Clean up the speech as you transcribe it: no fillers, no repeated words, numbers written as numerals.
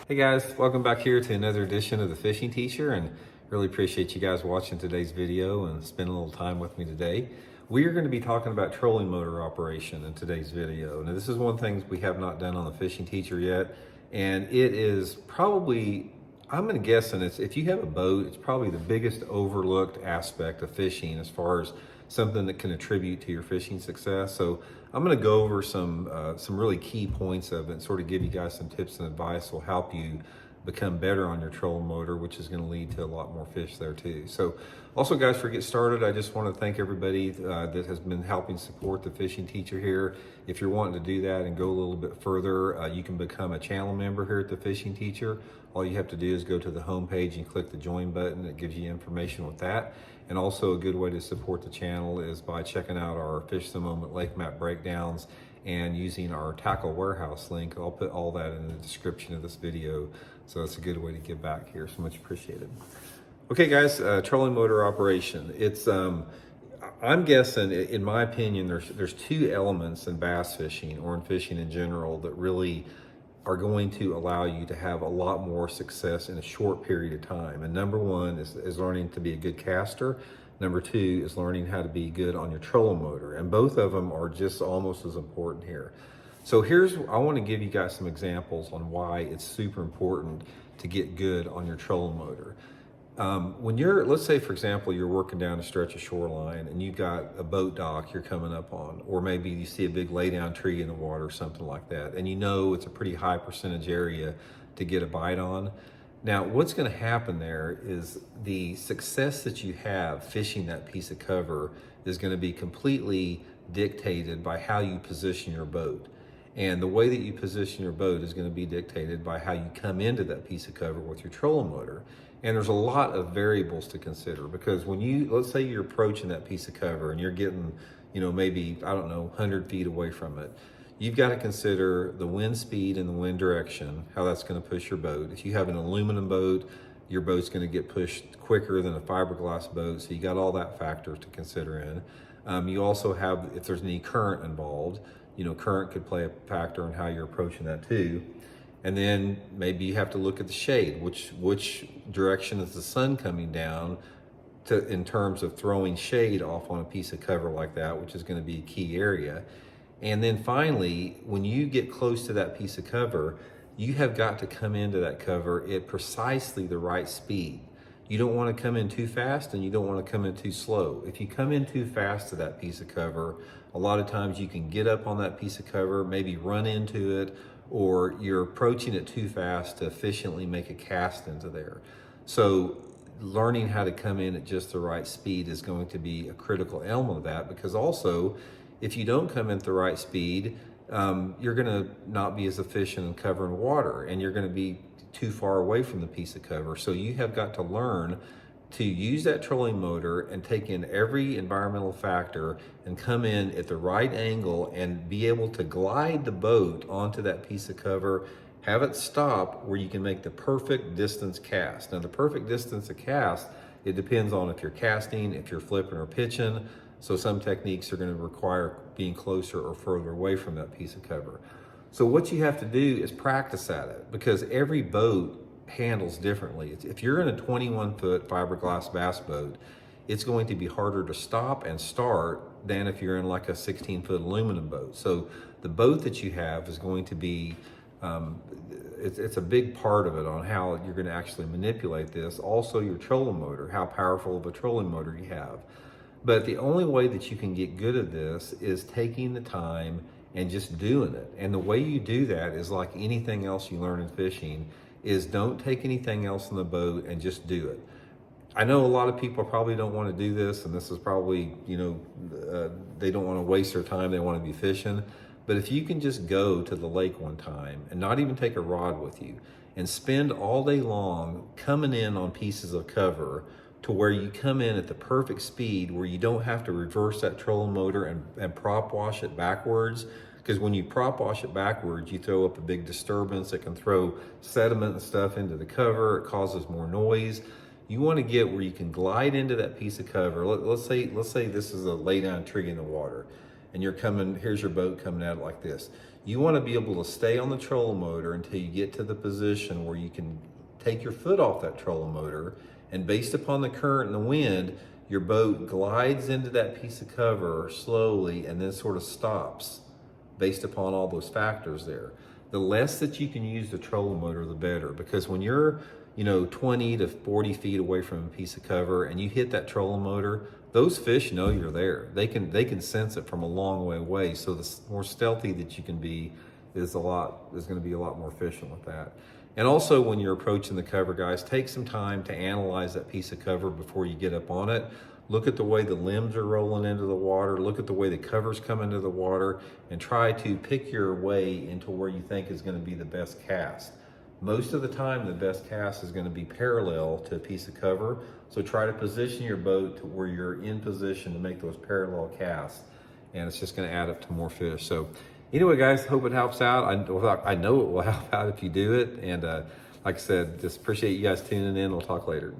Hey guys, welcome back here to another edition of The Fishing Teacher, and really appreciate you guys watching today's video and spending a little time with me today. We are going to be talking about trolling motor operation in today's video. Now this is one thing we have not done on The Fishing Teacher yet, and it is probably, I'm going to guess, and it's, if you have a boat, it's probably the biggest overlooked aspect of fishing as far as something that can attribute to your fishing success. So I'm going to go over some really key points of it and sort of give you guys some tips and advice that will help you become better on your trolling motor, which is going to lead to a lot more fish there too. So also guys, before we get started, I just want to thank everybody that has been helping support The Fishing Teacher here. If you're wanting to do that and go a little bit further, you can become a channel member here at The Fishing Teacher. All you have to do is go to the home page and click the join button. It gives you information with that. And also a good way to support the channel is by checking out our Fish the Moment Lake Map breakdowns and using our Tackle Warehouse link. I'll put all that in the description of this video. So that's a good way to give back here. So much appreciated. Okay guys, trolling motor operation. It's, I'm guessing, in my opinion, there's two elements in bass fishing or in fishing in general that really are going to allow you to have a lot more success in a short period of time. And number one is learning to be a good caster. Number two is learning how to be good on your trolling motor. And both of them are just almost as important here. So I want to give you guys some examples on why it's super important to get good on your trolling motor. When let's say for example, you're working down a stretch of shoreline and you've got a boat dock you're coming up on, or maybe you see a big laydown tree in the water or something like that, and you know it's a pretty high percentage area to get a bite on. Now, what's going to happen there is the success that you have fishing that piece of cover is going to be completely dictated by how you position your boat. And the way that you position your boat is going to be dictated by how you come into that piece of cover with your trolling motor. And there's a lot of variables to consider, because when let's say you're approaching that piece of cover and you're getting, maybe, 100 feet away from it, you've got to consider the wind speed and the wind direction, how that's going to push your boat. If you have an aluminum boat, your boat's going to get pushed quicker than a fiberglass boat. So you got all that factor to consider in. You also have, if there's any current involved, current could play a factor in how you're approaching that too. And then maybe you have to look at the shade, which direction is the sun coming down in terms of throwing shade off on a piece of cover like that, which is going to be a key area. And then finally, when you get close to that piece of cover, you have got to come into that cover at precisely the right speed. You don't want to come in too fast and you don't want to come in too slow. If you come in too fast to that piece of cover, a lot of times you can get up on that piece of cover, maybe run into it, or you're approaching it too fast to efficiently make a cast into there. So learning how to come in at just the right speed is going to be a critical element of that, because also if you don't come in at the right speed, you're going to not be as efficient in covering water, and you're going to be too far away from the piece of cover. So you have got to learn to use that trolling motor and take in every environmental factor and come in at the right angle and be able to glide the boat onto that piece of cover, have it stop where you can make the perfect distance cast. Now the perfect distance of cast, it depends on if you're casting, if you're flipping or pitching. So some techniques are going to require being closer or further away from that piece of cover. So what you have to do is practice at it, because every boat handles differently. If you're in a 21-foot fiberglass bass boat, it's going to be harder to stop and start than if you're in like a 16-foot aluminum boat. So the boat that you have is going to be, it's a big part of it on how you're going to actually manipulate this. Also your trolling motor, how powerful of a trolling motor you have. But the only way that you can get good at this is taking the time and just doing it. And the way you do that is like anything else you learn in fishing, is don't take anything else in the boat and just do it. I know a lot of people probably don't want to do this, and this is probably, they don't want to waste their time, they want to be fishing. But if you can just go to the lake one time and not even take a rod with you and spend all day long coming in on pieces of cover to where you come in at the perfect speed where you don't have to reverse that trolling motor and prop wash it backwards. Because when you prop wash it backwards, you throw up a big disturbance. It can throw sediment and stuff into the cover. It causes more noise. You want to get where you can glide into that piece of cover. Let's say this is a lay down tree in the water, and you're coming, here's your boat coming at it like this. You want to be able to stay on the trolling motor until you get to the position where you can take your foot off that trolling motor, and based upon the current and the wind, your boat glides into that piece of cover slowly and then sort of stops based upon all those factors there. The less that you can use the trolling motor, the better, because when you're 20 to 40 feet away from a piece of cover and you hit that trolling motor, those fish know you're there. They can sense it from a long way away. So the more stealthy that you can be is going to be a lot more efficient with that. And also, when you're approaching the cover, guys, take some time to analyze that piece of cover before you get up on it. Look at the way the limbs are rolling into the water. Look at the way the covers come into the water, and try to pick your way into where you think is going to be the best cast. Most of the time, the best cast is going to be parallel to a piece of cover. So try to position your boat to where you're in position to make those parallel casts, and it's just going to add up to more fish. So anyway, guys, hope it helps out. I know it will help out if you do it. And like I said, just appreciate you guys tuning in. We'll talk later.